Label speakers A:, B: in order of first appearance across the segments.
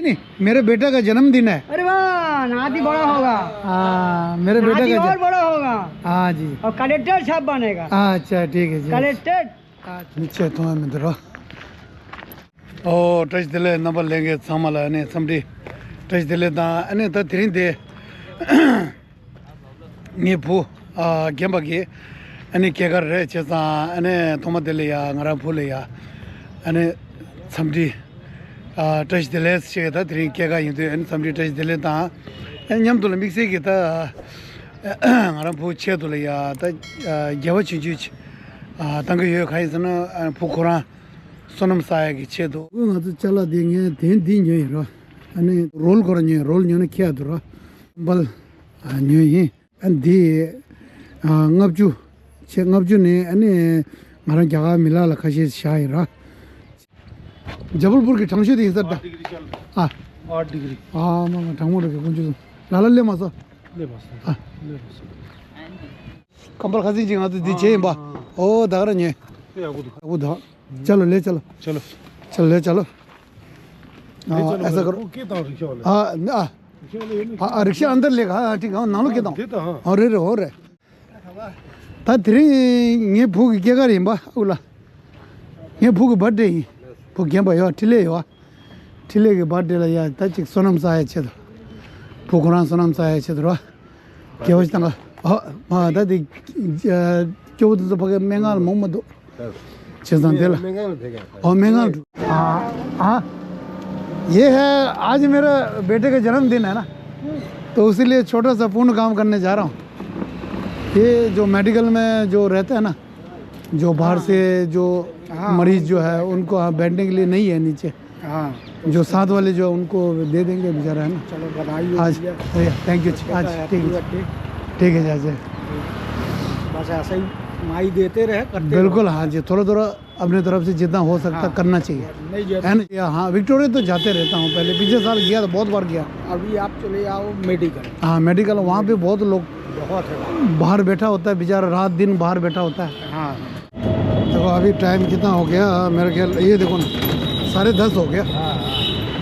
A: नहीं, मेरे बेटे का जन्मदिन है।
B: अरे वाह, नाती बड़ा होगा।
A: हाँ, मेरे बेटे
B: नाती
A: का
B: और बड़ा होगा।
A: हाँ जी।
B: और कलेक्टर साहब बनेगा।
A: अच्छा ठीक है जी।
B: कलेक्टर
A: नीचे तो है मित्र। ओ टच दिले नंबर लेंगे सामला ने समझी टच दिले दा अने तो थ्री दे ये फू क्या बाकी अने क्या कर रहे चेसा अने थोमा दिले या ngara फूले या अने समझी टच दिले से था थ्री क्या का ये अने समझी टच दिले दा न्याम तो मिक्स की था ngara फू छे तो ले या ता जब चीज तंग ये खाई सन फूखरा सोनम साया की छे तो चला देंगे तीन दिन जो है अने रोल करेंगे रोल जो क्या तो बल न्यू ही दी ngabju che ngabju ne ane ngara jaga mila la khashi shaira Jabalpur की ठंगशे दी सर हां 8 डिग्री हां मामा ठंगमो के कुछ लाल ले मासा ले बस ले बस कंबल खासी जी तो दी छे बा ओ दागर ने वो दा चलो ले चलो चलो चल ले चलो ऐसा करो हां रिक्शा अंदर लेगा हां ठीक है नालो के दो अरे रे हो रे ता थ्री ये भूख क्या करें बा उला ये भूख बर्थडे भूख क्या भाई ठिले हो ठिले के बर्थडे ला यार ता चिक सोनम सा है छेद भूखरा सोनम सा है छेद रो क्या हो तंगा हां दा दी क्यों तो पके मेंगाल मोहम्मद चेज़ान देला और मेंगाल हां ये है आज मेरा बेटे का जन्मदिन है ना तो इसीलिए छोटा सा पूर्ण काम करने जा रहा हूँ ये जो मेडिकल में जो रहता है ना जो बाहर से जो मरीज जो है उनको बैठने के लिए नहीं है नीचे जो साथ वाले जो उनको दे देंगे बेचारा है ना चलो बधाई आज थैंक यू आज ठीक है जी बस ऐसा ही माई देते रहे बिल्कुल हाँ जी थोड़ा थोड़ा अपने तरफ से जितना हो सकता करना चाहिए है ना हाँ विक्टोरिया तो जाते रहता हूँ पहले पिछले साल गया था बहुत बार गया अभी आप चले आओ मेडिकल हाँ मेडिकल वहाँ पे बहुत लोग बहुत है बाहर बैठा होता है बेचारा रात दिन बाहर बैठा होता है हाँ देखो अभी टाइम कितना हो गया मेरे ख्याल ये देखो ना 10:30 हो गया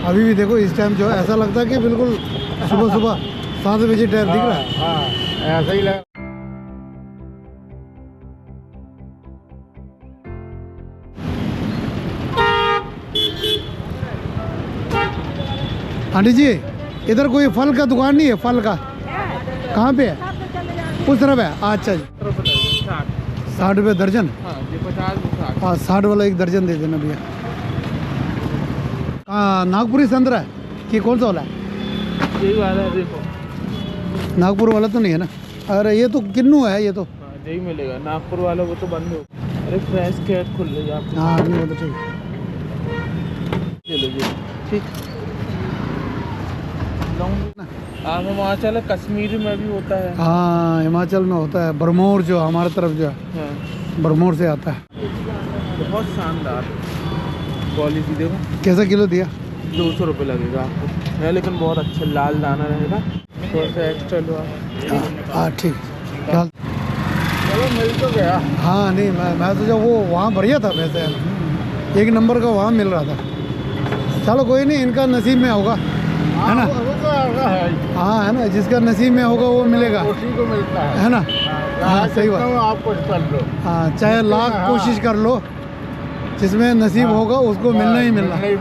A: अभी भी देखो इस टाइम जो है ऐसा लगता है कि बिल्कुल सुबह 7 बजे टाइम दिख रहा है ऐसा ही लगा आंटी जी इधर कोई फल का दुकान नहीं है फल का कहाँ पे है उस तरफ है अच्छा जी 60 रुपये दर्जन हाँ 60 वाला एक दर्जन दे देना भैया हाँ नागपुरी संतरा है कि कौन सा वाला है यही वाला है देखो नागपुर वाला तो नहीं है ना अरे ये तो किन्नू है ये तो यही मिलेगा नागपुर वाला वो तो बंद हो अरे फ्रेश कैट खुल रही है हाँ नहीं वो तो ठीक चलो जी ठीक हिमाचल कश्मीर में भी होता है हाँ हिमाचल में होता है बरमौर जो हमारे तरफ जो है बरमौर से आता है बहुत शानदार क्वालिटी देखो कैसा किलो दिया 200 रुपये लगेगा आपको है लेकिन बहुत अच्छा लाल दाना रहेगा थोड़ा सा एक्स्ट्रा लो हाँ ठीक चलो मिल तो गया हाँ नहीं मैं तो जब वो वहाँ बढ़िया था वैसे एक नंबर का वहाँ मिल रहा था चलो कोई नहीं इनका नसीब में होगा है ना हाँ है ना जिसका नसीब में होगा वो मिलेगा उसी को मिलता है ना हाँ सही बात आप कुछ कर लो हाँ चाहे लाख कोशिश कर लो जिसमें नसीब होगा उसको मिलना ही मिलना सही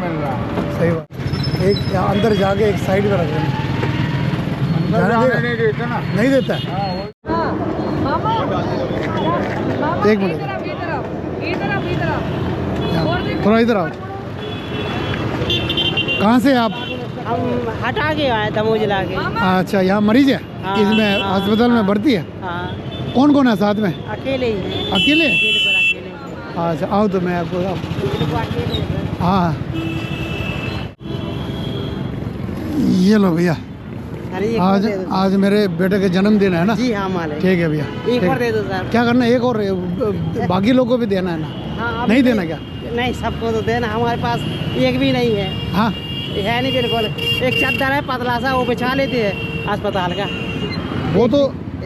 A: बात एक अंदर जाके एक साइड में रख लेना नहीं देता है एक मिनट थोड़ा इधर आओ कहाँ से आप
B: हम हटा के आए दमोह जिला के
A: अच्छा यहाँ मरीज है इसमें अस्पताल में भर्ती है कौन कौन है साथ में
B: अकेले ही
A: अकेले अच्छा आओ तो मैं आपको हाँ ये लो भैया आज मेरे बेटे का जन्मदिन है ना जी हाँ मालिक ठीक है भैया एक और दे दो सर क्या करना एक और बाकी लोगों को भी देना है ना नहीं देना क्या
B: नहीं सबको तो देना हमारे पास एक भी नहीं है
A: हाँ
B: है नहीं बिल्कुल एक चादर है पतला सा वो बिछा लेते हैं अस्पताल का
A: वो तो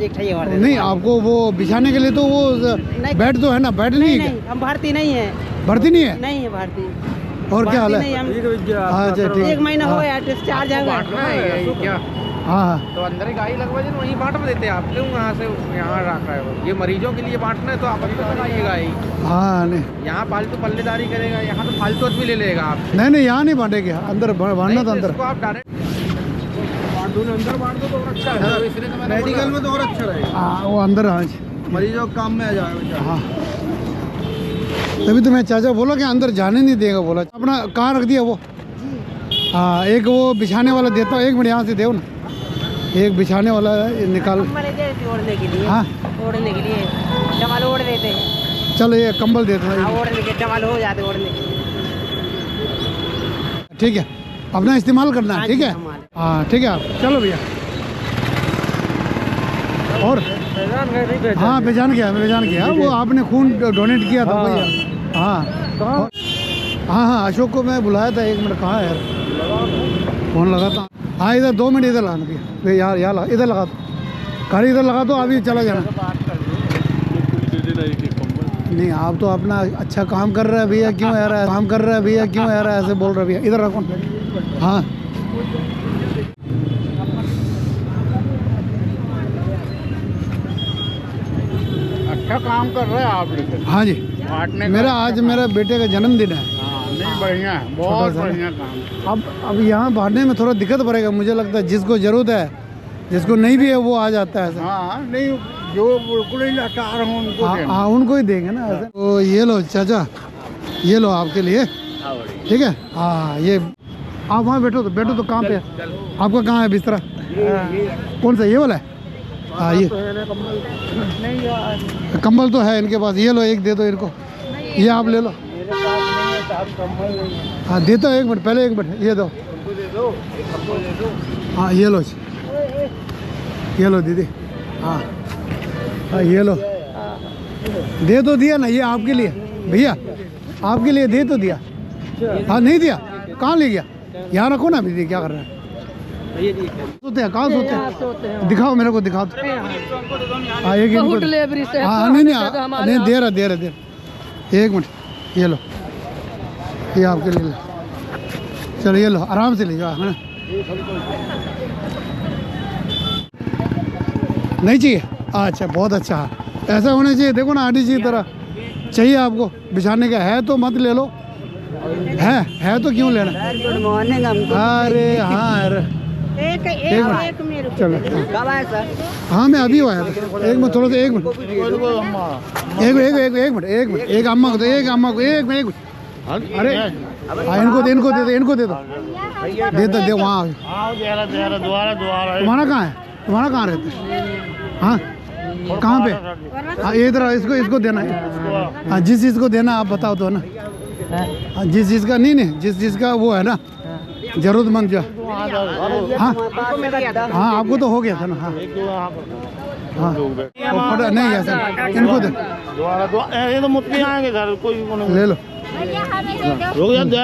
B: एक और
A: नहीं आपको वो बिछाने के लिए तो वो बेड तो है ना बेड नहीं है
B: हम भर्ती नहीं है
A: भर्ती नहीं है
B: नहीं है भर्ती
A: और क्या हाल है? अच्छा ठीक।
B: 1 महीना हो गया डिस्चार्ज है
C: क्या?
A: हाँ
C: तो अंदर ही गाड़ी लगवा दे, वहीं बांट देते हैं आप, क्यों यहाँ से यहाँ रख रहे हो? ये मरीजों के लिए बांटना है तो आप अंदर लगाइएगा ही।
A: हाँ नहीं
C: यहाँ फालतू पल्लेदारी करेगा, यहाँ तो फालतू आदमी ले लेगा आप।
A: नहीं नहीं, यहाँ नहीं बांटेंगे, अंदर बांटना तो अंदर।
C: इसको आप डायरेक्ट अंदर बांट दो तो और अच्छा है, मेडिकल में तो और अच्छा रहेगा।
A: हाँ वो अंदर, हाँ जी,
C: मरीजों काम में आ जाएगा।
A: हाँ तभी तो मैं चाचा बोला कि अंदर जाने नहीं देगा, बोला अपना कहाँ रख दिया वो। हाँ एक वो बिछाने वाला देता हूँ, 1 मिनट यहाँ से दो ना, एक बिछाने वाला निकाल।
B: ओढ़ने के लिए,
A: हाँ
B: ओढ़ने के लिए डबल ओढ़ देते हैं।
A: चलो ये कंबल देता हूँ,
B: ओढ़ने के डबल हो जाते ओढ़ने के।
A: ठीक है, अपना इस्तेमाल करना है, ठीक है। हाँ ठीक है, आप चलो भैया। और हाँ पहचान गया, वो आपने खून डोनेट किया था भैया। हाँ हाँ अशोक को मैं बुलाया था, 1 मिनट कहाँ है यार, फोन लगा था। हाँ इधर 2 मिनट इधर लगाना भैया, यार यहाँ इधर लगा दो, गाड़ी इधर लगा दो, अभी चला जाना। नहीं आप तो अपना अच्छा काम कर रहे हैं भैया, क्यों यार काम कर रहे हैं भैया, क्यों यार ऐसे बोल रहे भैया, इधर रखो। हाँ
C: अच्छा काम कर रहे हैं आप।
A: हाँ जी,
C: बांटने
A: मेरा आज मेरा बेटे का जन्मदिन है।
C: नहीं बढ़िया है, बहुत बढ़िया काम।
A: अब यहाँ बांटने में थोड़ा दिक्कत पड़ेगा, मुझे लगता है जिसको ज़रूरत है, जिसको नहीं भी है वो आ जाता है ऐसा।
C: हाँ नहीं, जो बिल्कुल ही लाचार हूँ उनको देना।
A: हाँ उनको ही देंगे ना ऐसे। तो ये लो चाचा, ये लो आपके लिए, ठीक है। हाँ ये आप वहाँ बैठो तो कहाँ पे आपका कहाँ है बिस्तरा? कौन सा, ये वाला है? हाँ ये कंबल तो है इनके पास, ये लो एक दे दो इनको, ये आप ले लो। हाँ देता हूँ, 1 मिनट पहले, 1 मिनट ये दो। हाँ ये लो दीदी। हाँ हाँ ये लो, दे तो दिया ना, ये आपके लिए भैया, आपके लिए दे तो दिया। हाँ नहीं दिया, कहाँ ले गया? यहाँ रखो ना दीदी, क्या कर रहा है? सोते हैं, कहाँ सोते हैं? दिखाओ मेरे को, दिखाओ। हाँ एक इनको, हाँ नहीं दे रहा 1 मिनट, ये लो, ये आपके लिए। चलो ये लो, आराम से ले जाओ, है ना? नहीं चाहिए? अच्छा बहुत अच्छा है, ऐसा होना चाहिए। देखो ना आंटी जी तरह चाहिए आपको बिछाने का, है तो मत ले लो, है तो क्यों लेना?
B: गुड मॉर्निंग हमको।
A: अरे हाँ यार,
B: एक मेरे को।
A: चलो
B: कब आए सर?
A: हाँ मैं अभी आया था, 1 मिनट थोड़ा सा, 1 मिनट, एक मिनट, एक अम्मा को दो, एक अम्मा को, 1 मिनट। अरे हाँ इनको दे दो वहाँ। तुम्हारा कहाँ रहता है? हाँ कहाँ पे? हाँ इधर इसको देना है। हाँ जिस चीज़ को देना आप बताओ तो ना। हाँ जिस चीज़ का नहीं जिस चीज़ का वो है ना जरूरतमंद जो। हाँ हाँ आपको तो हो गया था ना। हाँ हाँ तो नहीं है सर, इनको दे,
C: ये तो मुझे आएंगे घर, कोई
A: ले लो।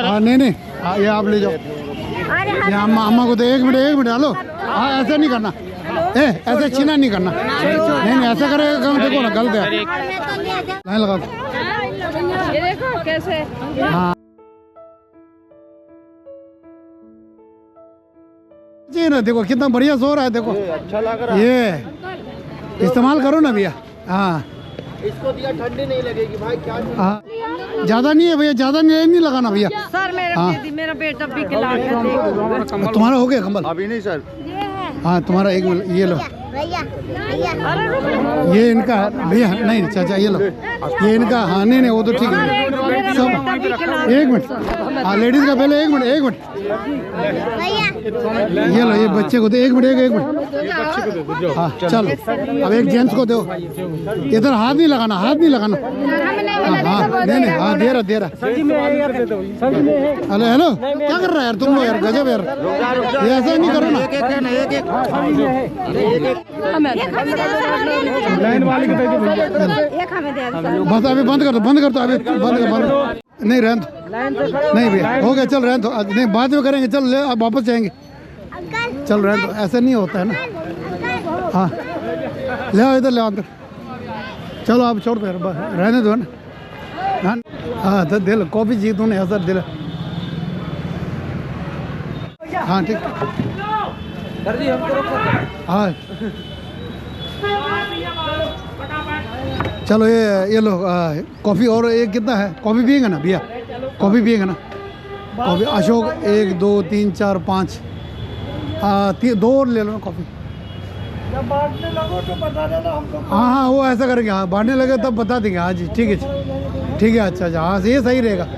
A: हाँ नहीं हाँ ये आप ले जाओ, ये अम्मा को दे। 1 मिनट हेलो। हाँ ऐसा नहीं करना, ऐसा छीना नहीं करना। नहीं ऐसा करेगा देखो ना गलत है। लाइन लगा दो।
D: ये देखो कैसे।
A: हाँ जी ना, देखो कितना बढ़िया सो रहा है, देखो
C: अच्छा लग रहा है।
A: ये इस्तेमाल करो ना भैया। हाँ
C: इसको दिया ठंडी नहीं लगेगी भाई, क्या?
A: हाँ ज़्यादा नहीं है भैया, ज़्यादा नहीं लगाना भैया।
D: सर मेरा बेटा भी खिला
A: तुम्हारा हो गया कंबल?
C: अभी नहीं सर।
A: हाँ तुम्हारा 1 मिनट, ये लो, ये इनका है भैया। नहीं चाचा ये लो, ये इनका। हाँ नहीं वो तो ठीक है सब। 1 मिनट, हाँ लेडीज का पहले 1 मिनट। ये लो, ये बच्चे को दे। 1 मिनट। हाँ चलो अब एक जेंट्स को दो। इधर हाथ नहीं लगाना। हाँ नहीं हाँ दे रहा। हेलो क्या कर रहा है यार तुम लोग यार, गजब यार, ये ऐसा नहीं करो ना। लाइन वाले को दे दो भैया। बस अभी बंद कर दो अभी बंद कर। नहीं रहने दो, नहीं भैया हो गया, चल रहने दो। नहीं बाद में करेंगे, चल ले अब वापस जाएंगे। चल रहने दो, ऐसा नहीं होता है ना। हाँ ले आओ, इधर ले आओ अंदर। चलो आप छोड़ दो यार, रहने दो ना। हाँ तो दिल कॉफ़ी जी तूने असर दिल हाँ ठीक।
C: सर जी हमको रोक सकते हैं?
A: हाँ चलो ये लो कॉफ़ी। और ये कितना है? कॉफ़ी पिएगा ना भैया? कॉफ़ी पिएगा ना? कॉफ़ी अशोक 1 2 3 4 5 2 और ले लो ना कॉफ़ी।
B: जब बांटने लगो तो बता देना हमको।
A: हाँ हाँ वो ऐसा करेंगे। हाँ बांटने लगे तब बता देंगे। हाँ जी ठीक है ठीक है। अच्छा अच्छा हाँ ये सही रहेगा।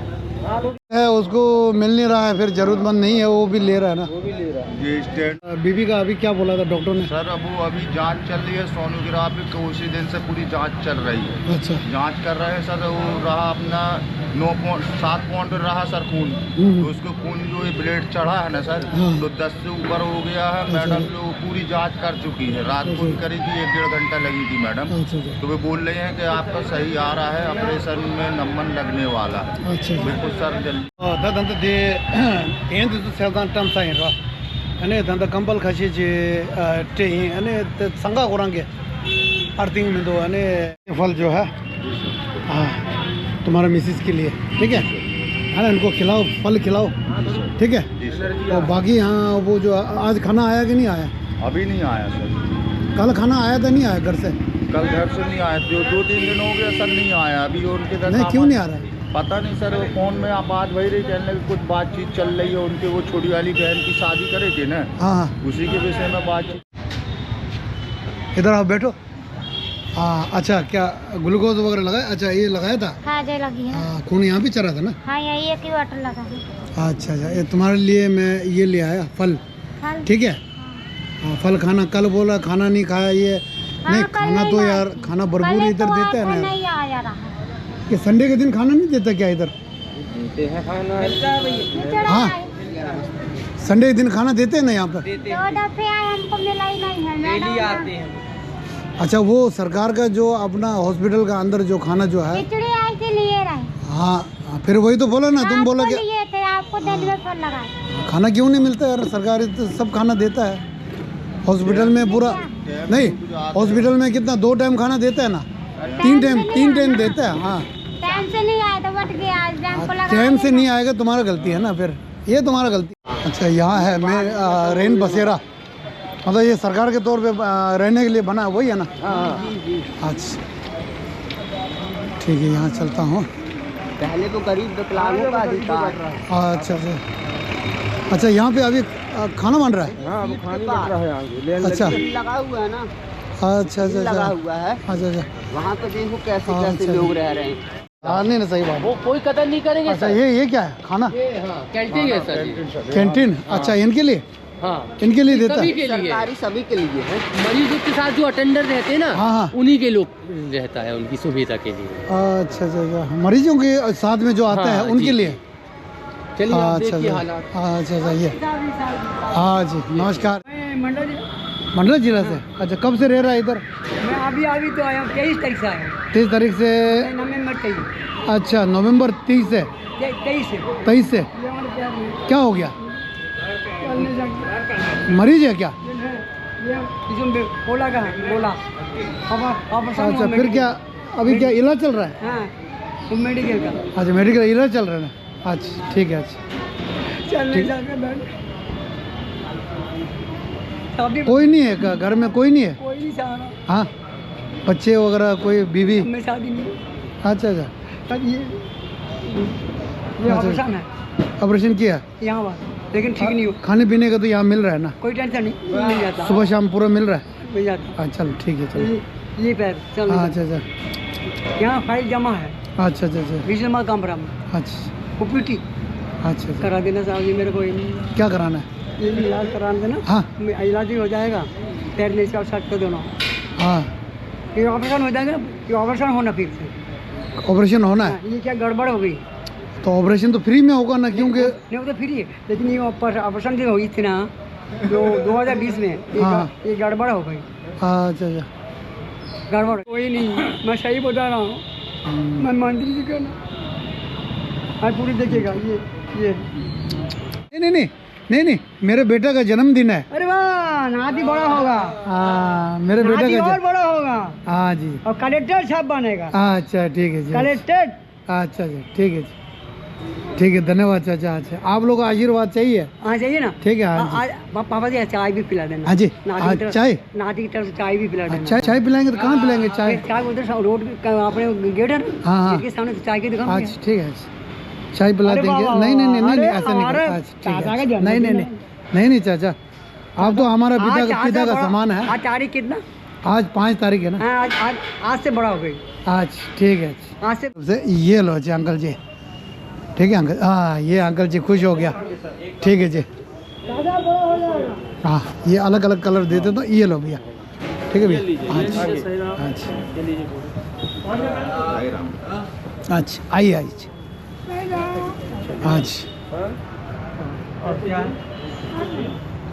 A: है उसको मिल नहीं रहा है, फिर जरूरतमंद नहीं है वो भी ले रहा है ना।
E: ये स्टेट
A: बीबी का अभी क्या बोला था डॉक्टर ने?
E: सर अब वो अभी जांच चल रही है सोनोग्राफी को, उसी दिन से पूरी जांच चल रही है।
A: अच्छा
E: जांच कर रहे हैं सर। वो रहा अपना 7 पॉइंट रहा सर खून। तो उसको खून जो ये ब्लड चढ़ा है ना सर,
A: हाँ।
E: तो 10 से ऊपर हो गया है। मैडम जो पूरी जांच कर चुकी है, रात को भी करी थी, 1-1.5 घंटा लगी थी मैडम।
A: अच्छा अच्छा
E: तो वे बोल रहे हैं कि आपका सही आ रहा है, ऑपरेशन में नंबर लगने वाला है।
A: अच्छा
E: बिल्कुल सर जल्दी।
A: दादा दे एंड तो सेल्दान टम साइन रा अने दादा कंबल खसी जे टे अने संगा कोरांगे अर्थिंग में दो अने फल जो है हाँ तुम्हारा मिसेस के लिए ठीक है ना? इनको खिलाओ, फल खिलाओ ठीक है। तो बाकी हाँ वो जो आज खाना आया कि नहीं आया?
E: अभी नहीं आया सर।
A: कल खाना आया था नहीं आया घर से?
E: कल घर से नहीं आया, जो 2-3 दिन हो गए सर नहीं आया। अभी उनके घर
A: नहीं क्यों नहीं आ रहा है?
E: पता नहीं सर। वो फोन में आप बात वही रही, कहने लगे कुछ बातचीत चल रही है उनके, वो छोटी वाली बहन की शादी करे थे ना,
A: हाँ हाँ
E: उसी के विषय में बातचीत।
A: इधर आओ बैठो। हाँ अच्छा क्या ग्लूकोज वगैरह लगाया? अच्छा ये लगाया था?
D: हाँ जो लगी है।
A: हाँ खून यहाँ भी चढ़ा था ना?
D: हाँ यही एक ही वाटर लगा है।
A: अच्छा अच्छा ये तुम्हारे लिए मैं ये ले आया फल
D: फल?
A: ठीक है। हाँ फल खाना। कल बोला खाना नहीं खाया ये नहीं
D: कल
A: खाना
D: नहीं
A: तो
D: लाया।
A: यार खाना भरपूर
D: पहले
A: इधर
D: तो
A: देते हैं
D: आपको
A: ना।
D: नहीं आया रहा।
A: ये संडे के दिन खाना नहीं देता क्या इधर?
C: देते हैं खाना।
A: हाँ संडे के दिन खाना देते हैं ना यहाँ पर?
D: 2 दफे आए हमको मिला ही नहीं है।
C: डेली आते हैं।
A: अच्छा वो सरकार का जो अपना हॉस्पिटल का अंदर जो खाना जो है
D: खिचड़ी आई थी लिए रहे।
A: हाँ फिर वही तो बोला ना तुम बोला
D: आपको
A: कि
D: लिए थे, आपको दिल में फल लगाए।
A: खाना क्यों नहीं मिलता यार? सरकार तो सब खाना देता है हॉस्पिटल में पूरा। नहीं हॉस्पिटल में कितना 2 टाइम खाना देता है ना? 3 टाइम देता है। हाँ
D: टाइम से नहीं आया तो बट गया। आज हमको लगा
A: टाइम से नहीं आएगा तुम्हारा गलती है ना, फिर ये तुम्हारा गलती। अच्छा यहाँ है मैं रेन बसेरा, मतलब ये सरकार के तौर पे रहने के लिए बना है वही है ना? अच्छा ठीक है यहाँ चलता हूँ।
B: पहले तो गरीब विकलांगों का अधिकार।
A: अच्छा अच्छा अच्छा यहाँ पे अभी खाना बन रहा है?
C: हाँ वो खाने लग रहा है आगे।
A: अच्छा
B: लगा हुआ है ना,
A: अच्छा अच्छा
B: लगा
A: अच्छा
B: हुआ है
A: अच्छा अच्छा
B: वहाँ पे। देखो कैसे
A: हाँ,
B: कैसे
A: अच्छा।
B: लोग रह रहे हैं।
A: हाँ नहीं ना सही बात है।
C: वो कोई कदर नहीं करेंगे
A: अच्छा ये क्या है खाना?
C: कैंटीन है सर।
A: कैंटीन? अच्छा इनके लिए?
C: हाँ
A: इनके लिए देता
C: सभी
A: है?
C: के लिए।
B: सरकारी सभी के लिए है।
C: मरीजों के साथ जो अटेंडर रहते हैं ना,
A: हाँ हाँ
C: उन्हीं के लोग रहता है, उनकी सुविधा के लिए।
A: अच्छा अच्छा अच्छा मरीजों के साथ में जो आता है
C: हाँ,
A: उनके
C: जी।
A: लिए?
C: चलिए आप
A: अच्छा
C: देखिए
A: अच्छा
C: हालात।
A: अच्छा अच्छा ये हाँ जी नमस्कार। मंडला जिला से? अच्छा कब से रह रहा है इधर?
B: मैं अभी तो आया हूँ, 23 तारीख से आया हूँ।
A: 23 तारीख से?
B: नवंबर 23
A: अच्छा नवंबर 30 से? 23 से क्या हो गया? मरीज है क्या?
B: बोला का बोला
A: अच्छा फिर क्या अभी क्या इलाज चल रहा है?
B: हाँ तो मेडिकल का।
A: अच्छा मेडिकल इलाज चल रहा है ना? अच्छा ठीक है। अच्छा
B: चलने
A: ठीक।
B: जाके बैठ। शादी
A: कोई नहीं है घर में? कोई नहीं है?
B: कोई नहीं चाह रहा।
A: हाँ बच्चे वगैरह कोई बीवी?
B: मैं शादी नहीं।
A: अच्छा अच्छा
B: तब ये
A: अच्छा।
B: ऑपरेशन है
A: ऑपरेशन किया?
B: यहाँ बात, लेकिन ठीक नहीं हो।
A: खाने पीने का तो यहाँ मिल रहा है ना?
B: कोई टेंशन नहीं, मिल जाता
A: सुबह शाम पूरा मिल रहा है?
B: मिल जाता।
A: हाँ चल ठीक है चलो।
B: ये पैर चल।
A: हाँ अच्छा अच्छा
B: यहाँ फाइल जमा है
A: अच्छा अच्छा अच्छा
B: 20 नंबर कमरा में।
A: अच्छा
B: ओपीटी
A: अच्छा अच्छा
B: करा देना साहब जी मेरे को।
A: क्या कराना है?
B: ये इलाज करा देना।
A: हाँ
B: इलाज भी हो जाएगा। पैर में इसका शर्ट कर देना।
A: हाँ
B: ये ऑपरेशन हो जाएगा, ये ऑपरेशन होना फिर से।
A: ऑपरेशन होना है?
B: हाँ, ये क्या गड़बड़ हो गई?
A: तो ऑपरेशन तो फ्री में होगा ना क्योंकि?
B: नहीं वो तो फ्री है, लेकिन ये ऑपरेशन जो हुई थी ना जो 2020 में
A: हाँ।
B: ये गड़बड़ हो गई।
A: अच्छा अच्छा
B: गड़बड़ कोई नहीं, मैं सही बता रहा हूँ। मैं मंत्री जी का ना पूरी देखिएगा ये
A: नहीं मेरे बेटा का जन्मदिन है।
B: अरे वाह नाती बड़ा होगा।
A: हाँ मेरे बेटा
B: नाती
A: का
B: और बड़ा होगा
A: हाँ जी।
B: और कलेक्टर साहब बनेगा।
A: अच्छा ठीक है जी।
B: कलेक्टर
A: अच्छा अच्छा ठीक है जी। ठीक है, धन्यवाद चाचा। अच्छा, आप लोग को आशीर्वाद चाहिए?
B: हाँ चाहिए ना।
A: ठीक है, हाँ
B: आज पापा जी चाय भी पिला देना।
A: हाँ जी,
B: नाती
A: आज
B: की तरफ-
A: चाय?
B: नाती की तरफ से चाय भी पिला देना।
A: अच्छा, चाय पिलाएंगे तो कहाँ पिलाएंगे चाय?
B: चाय उधर रोड अपने गेट है ना,
A: हाँ, हाँ।
B: गेट के सामने चाय की दुकान है।
A: अच्छा, ठीक है, चाय पिला
B: अरे
A: देंगे।
B: वाह, वाह,
A: नहीं नहीं नहीं नहीं,
B: अरे
A: ऐसा नहीं
B: हमारे
A: करता। अच्छा, ठीक
B: चाचा का
A: है।
B: जन्मदिन
A: नहीं नहीं नहीं नहीं नहीं चाचा, आप तो हमारा
B: आज
A: पिता
B: चाचा
A: का
B: बड़ा-
A: समान है।
B: आज तारीख कितना?
A: आज 5 तारीख है ना?
B: हाँ, आज से बड़ा हो गई।
A: आज ठीक है।
B: आज से
A: ये लो जी अंकल जी। ठीक है अंकल, हाँ ये अंकल जी खुश हो गया। ठीक है जी, हाँ ये अलग अलग कलर देते तो ये लो भैया। ठीक है भैया, अच्छा अच्छा, आइए आइए अच्छा,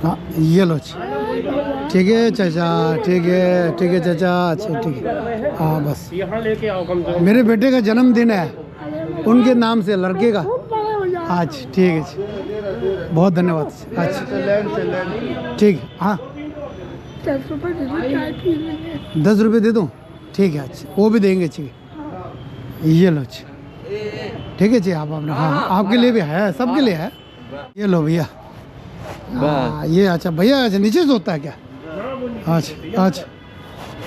A: हाँ ये लो जी। ठीक है चाचा, ठीक है चाचा। अच्छा ठीक है, हाँ बस
F: यहाँ लेके आओ कम से
A: मेरे बेटे का जन्मदिन है, उनके नाम से लड़के का। अच्छा ठीक है जी, बहुत धन्यवाद। अच्छा ठीक है, हाँ 10 रुपये दे दूँ? ठीक है, अच्छा वो भी देंगे। ठीक है, ये लो जी। ठीक है जी, आप अपना, हाँ आपके लिए भी है, सबके लिए है। ये लो भैया, हाँ ये अच्छा भैया, अच्छा नीचे से होता है क्या? अच्छा अच्छा,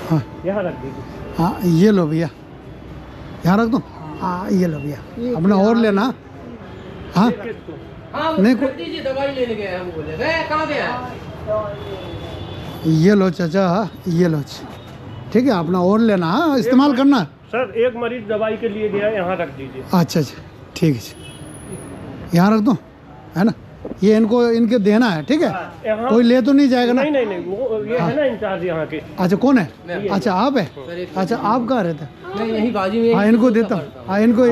A: हाँ
F: यहाँ रख दीजिए।
A: हाँ ये लो भैया, यहाँ रख दो। हाँ ये लो भैया, अपना और लेना। हाँ नहीं
C: दवाई लेने गए हम, बोले कहाँ गया?
A: ये लो चाचा, ये लो। ठीक है, अपना और लेना, हाँ इस्तेमाल करना।
F: सर एक मरीज दवाई के लिए गया, यहाँ रख दीजिए।
A: अच्छा अच्छा ठीक है, यहाँ रख दो, है ना? ये इनको इनके देना है। ठीक है,
F: यहाँ
A: कोई ले तो नहीं जाएगा ना?
F: नहीं नहीं नहीं, वो ये है ना इंचार्ज यहाँ के।
A: अच्छा कौन है? अच्छा आप है? अच्छा आप कहाँ रहते हैं?
C: नहीं यही बाजू में।
A: हाँ इनको देता हूँ, हाँ इनको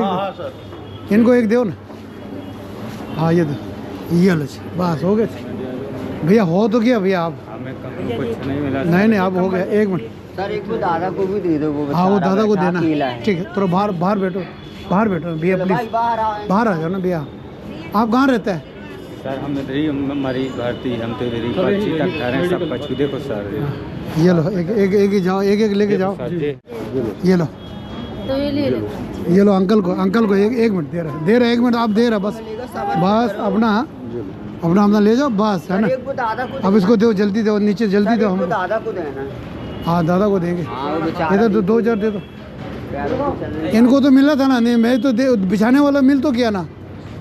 A: इनको एक दो ना। हाँ ये दो, ये लो जी, बस हो गए भैया। हो तो क्या भैया आप?
C: कुछ नहीं मिला।
A: नहीं आप हो गया। एक मिनट
B: सर एक वो दादा को भी दे दो, वो
A: हाँ वो दादा को देना। ठीक है, थोड़ा बाहर बैठो, बाहर बैठो भैया प्लीज, बाहर आ जाओ ना भैया। आप कहाँ रहते हैं?
G: सर हम इधर मरीज भर्ती, हम तो इधर ही पर्ची तक ठहरे हैं, सब पछुदे को सर।
A: ये लो, एक ही जाओ, एक लेके जाओ। ये लो, ये लो अंकल को एक मिनट दे रहा 1 मिनट आप दे रहा, बस अपना ले जाओ बस, है ना? अब इसको दो, जल्दी दो, नीचे जल्दी दो। हम
B: दादा को देना।
A: हाँ दादा को देंगे। इधर तो 2000 दे दो। इनको तो मिला था ना? नहीं मैं तो बिछाने वाला मिल तो किया ना,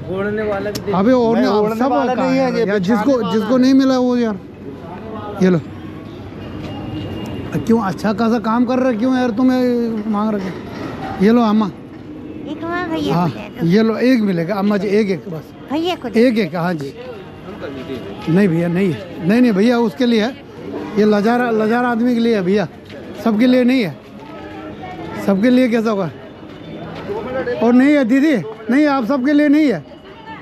C: ओढ़ने वाला भी
A: अबे और सब नहीं है यार, जिसको नहीं मिला वो यार। ये लो, क्यों अच्छा खासा काम कर रहे, क्यों यार तुम्हें मांग रहे? ये लो अम्मा,
D: एक वहाँ भैया
A: हाँ
D: को दे दो।
A: ये लो, एक मिलेगा अम्मा जी, एक बस,
D: भैया को दे
A: एक हाँ जी। नहीं भैया नहीं है, नहीं भैया उसके लिए है, ये लाचार आदमी के लिए है भैया, सबके लिए नहीं है। सबके लिए कैसा होगा? और नहीं है दीदी, नहीं आप सबके लिए नहीं है,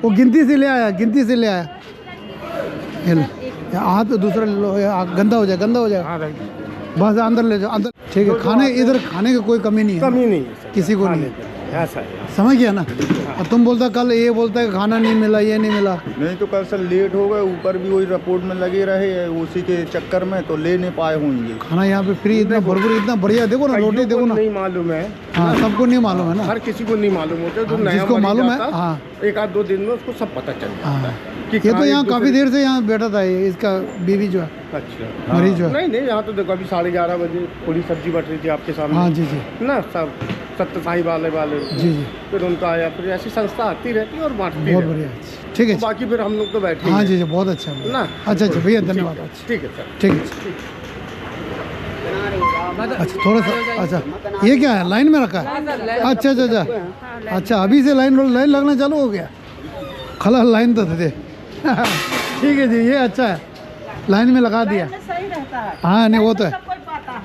A: वो गिनती से ले आया। ये लो, हाथ पे दूसरा ले लो, गंदा हो जाएगा। बस अंदर ले जाओ, अंदर। ठीक है, इधर खाने की कोई कमी नहीं है।
F: कमी नहीं है सर,
A: किसी को नहीं है,
F: ऐसा है।
A: समझ गया ना? अब तुम बोलता कल ये बोलता है खाना नहीं मिला, ये नहीं मिला।
E: नहीं तो कल सर लेट हो गए, ऊपर भी वही रिपोर्ट में लगे रहे, उसी के चक्कर में तो ले नहीं पाए होंगे।
A: खाना यहाँ पे फ्री, इतना भरपूर, इतना बढ़िया। देखो ना रोटी, देखो ना।
F: नहीं मालूम है,
A: हाँ सबको नहीं मालूम है ना,
F: हर किसी को नहीं मालूम होता। जो नया
A: जिसको
F: मरीज
A: मालूम है।
F: आता,
A: हाँ
F: 1-2 दिन में उसको सब पता चल जाता
A: हाँ,
F: है
A: ये
F: कि
A: तो यहाँ
F: एक
A: काफी देर से यहाँ बैठा था, ये इसका बीवी जो है,
F: अच्छा
A: मरीज जो है।
F: नहीं यहाँ तो देखो अभी 11:30 बजे पूरी सब्जी बट रही थी आपके सामने।
A: हाँ जी
F: ना सब सत्य साई वाले
A: जी,
F: फिर उनका आया, फिर ऐसी संस्था आती रहती है और बांटती
A: बहुत
F: रहती
A: बढ़िया। ठीक है
F: है। बाकी फिर हम लोग तो बैठे
A: हाँ
F: हैं।
A: जी, बहुत अच्छा
F: ना
A: अच्छा भैया धन्यवाद।
F: ठीक है सर।
A: ठीक है, अच्छा थोड़ा सा, अच्छा ये क्या है, लाइन में रखा है? अच्छा अभी से लाइन लगना चालू हो गया। खला लाइन तो थे। ठीक है जी, ये अच्छा है, लाइन में लगा दिया। हाँ नहीं वो तो है,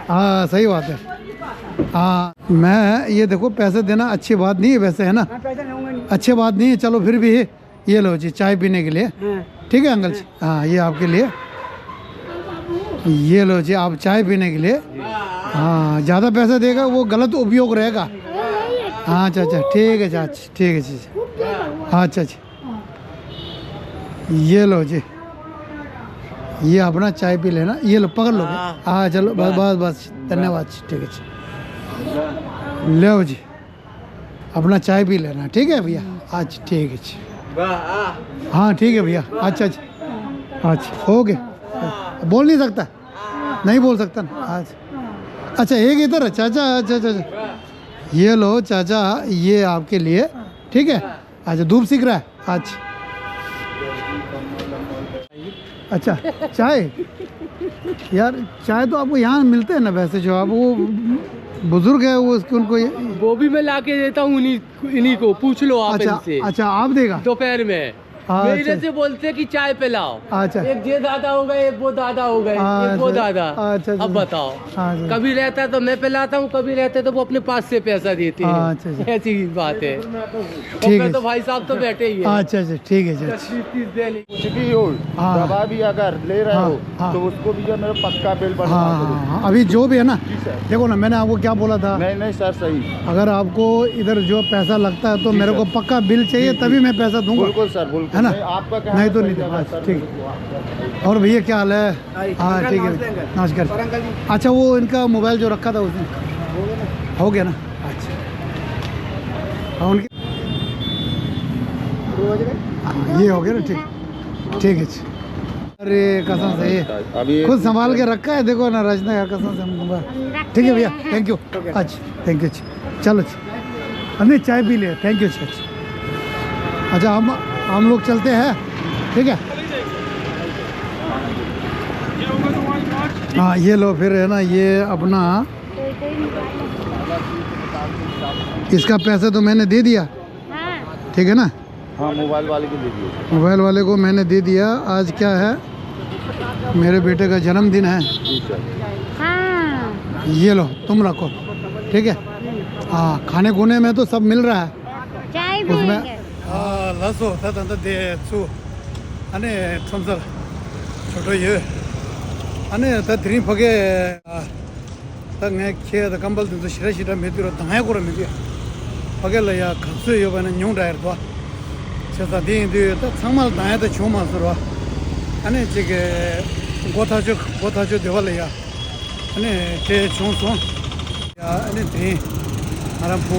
A: हाँ सही बात है। हाँ मैं ये देखो, पैसे देना अच्छी बात नहीं है वैसे, है ना?
B: पैसा लूंगा नहीं।
A: अच्छी बात नहीं है, चलो फिर भी ये लो जी, चाय पीने के लिए। ठीक है अंकल जी, हाँ ये आपके लिए, ये लो जी आप चाय पीने के लिए। हाँ ज़्यादा पैसा देगा वो गलत उपयोग रहेगा। हाँ अच्छा ठीक है चाची, ठीक है जी, हाँ अच्छा ये लो जी, ये अपना चाय पी लेना। ये लो पकड़ लो। हाँ चलो बस धन्यवाद जी, ठीक है जी, ले जी अपना चाय पी लेना, ठीक है भैया? अच्छा ठीक है जी। हाँ ठीक है भैया। अच्छा अच्छा अच्छा ओके। बोल नहीं सकता? नहीं बोल सकता ना? अच्छा एक इधर है चाचा। अच्छा अच्छा अच्छा, ये लो चाचा, ये आपके लिए, ठीक है? अच्छा धूप सीख रहा है? अच्छा अच्छा चाय यार, चाय तो आपको यहाँ मिलते हैं ना वैसे, जो आप वो बुजुर्ग है वो उसके उनको
H: वो भी मैं लाके देता हूँ इन्हीं को, पूछ लो आप
A: अच्छा
H: इनसे।
A: अच्छा आप देगा
H: दोपहर में
A: अच्छा।
H: मेरे से बोलते कि चाय पिलाओ।
A: अच्छा
H: एक ये दादा हो गए, एक वो दादा हो गए, एक वो दादा।
A: अच्छा
H: अब बताओ,
A: अच्छा
H: कभी रहता है तो मैं पिलाता हूँ, कभी रहता है तो वो अपने पास से पैसा देते हैं।
A: अच्छा अच्छा
H: ऐसी बात है।
A: ठीक है।
H: तो भाई साहब तो बैठे ही हैं।
A: अच्छा अच्छा ठीक है जी। अच्छा
H: 30 दे ली।
E: कुछ भी हो,
A: हाँ।
E: दवा भी अगर ले रहे
A: हाँ,
E: हो
A: हाँ।
E: तो उसको भी जो मेरा पक्का बिल बनवा
A: हाँ
E: दो।
A: हाँ हाँ, अभी जो भी है ना,
E: जी सर।
A: देखो ना मैंने आपको क्या बोला था,
E: नहीं नहीं सर, सही,
A: अगर आपको इधर जो पैसा लगता है तो मेरे को पक्का बिल चाहिए, तभी मैं पैसा दूंगा,
E: बिल्कुल सर, बिल्कुल।
A: है ना?
E: नहीं, आपका क्या
A: नहीं तो
E: सही
A: नहीं
E: जगह
A: बस,
E: सर,
A: ठीक।
E: बिल्कुल।
A: और भैया क्या हाल है? हाँ ठीक है, नमस्कार। अच्छा वो इनका मोबाइल जो रखा था उसने हो गया ना? अच्छा हाँ उनके हाँ, ये हो गया ना? ठीक ठीक है जी। अरे कसम से
E: अभी
A: खुद संभाल के रखा है, देखो ना रचना यार, कसम से हम दूंगा। ठीक है भैया, थैंक यू। अच्छा थैंक यू जी, चलो जी, हमने चाय पी लिया, थैंक यू जी। अच्छा हम लोग चलते हैं, ठीक है? हाँ ये लो फिर है ना, ये अपना इसका पैसा तो मैंने दे दिया, ठीक है ना?
E: हाँ मोबाइल वाले को दे दिए।
A: मोबाइल वाले को मैंने दे दिया। आज क्या है, मेरे बेटे का जन्मदिन है।
E: जी सर।
D: हाँ
A: ये लो तुम रखो, ठीक है? हाँ खाने खूने में तो सब मिल रहा है
D: चाय
A: उसमें।
D: पिएंगे।
A: हाँ लसो दे अने समझल छोटो ये अने थ्री फगे खे कंबल दिन शिरा शिरा मेदिरो दंगाय को मेदिया फगे लया खसु यो बने न्यू डायर तो छता दिन दे त छमल दाय त छुमा सुरो अने चिके गोथा जो देवल या अने के छो या अने थे आरामपु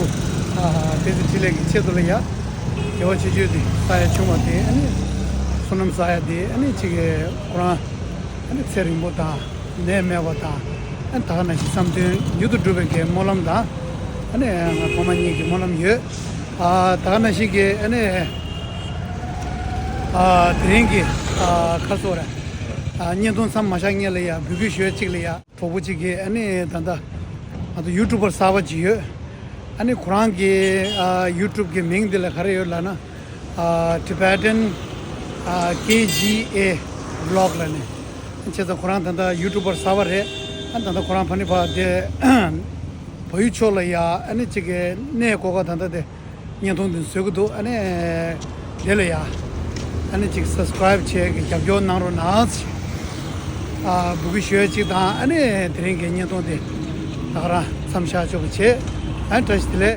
A: ते चिले के छे तो लया यो चिजु दी साय छुमा दे अने सुनम साय दे अने चिके कुरान अने सेरिंग बोता ने मे बोता अन ताना समते युद्ध डुबे के मोलम दा अने कोमनी के मोलम ये ताना के अने 드링기 카소라 년돈 삼 마샹이래야 비비 쉐치래야 도부지게 아니 단다 아도 유튜버 사바지요 아니 쿠란게 유튜브게 밍들 가려라나 Tibetan KGA vlog लाने अच्छा तो कुरान धंधा यूट्यूबर सावर है अन धंधा कुरान फनी बादे भई छोला या अने चिके ने कोगा धंधा दे 년돈 दिन सुगु दो अने ले या अने चिक सब्सक्राइब छे कि जब जो नारो नाच बुगी शे छि दा अने 드링게 년돈 दे तारा समशा चो छे अन टच दिले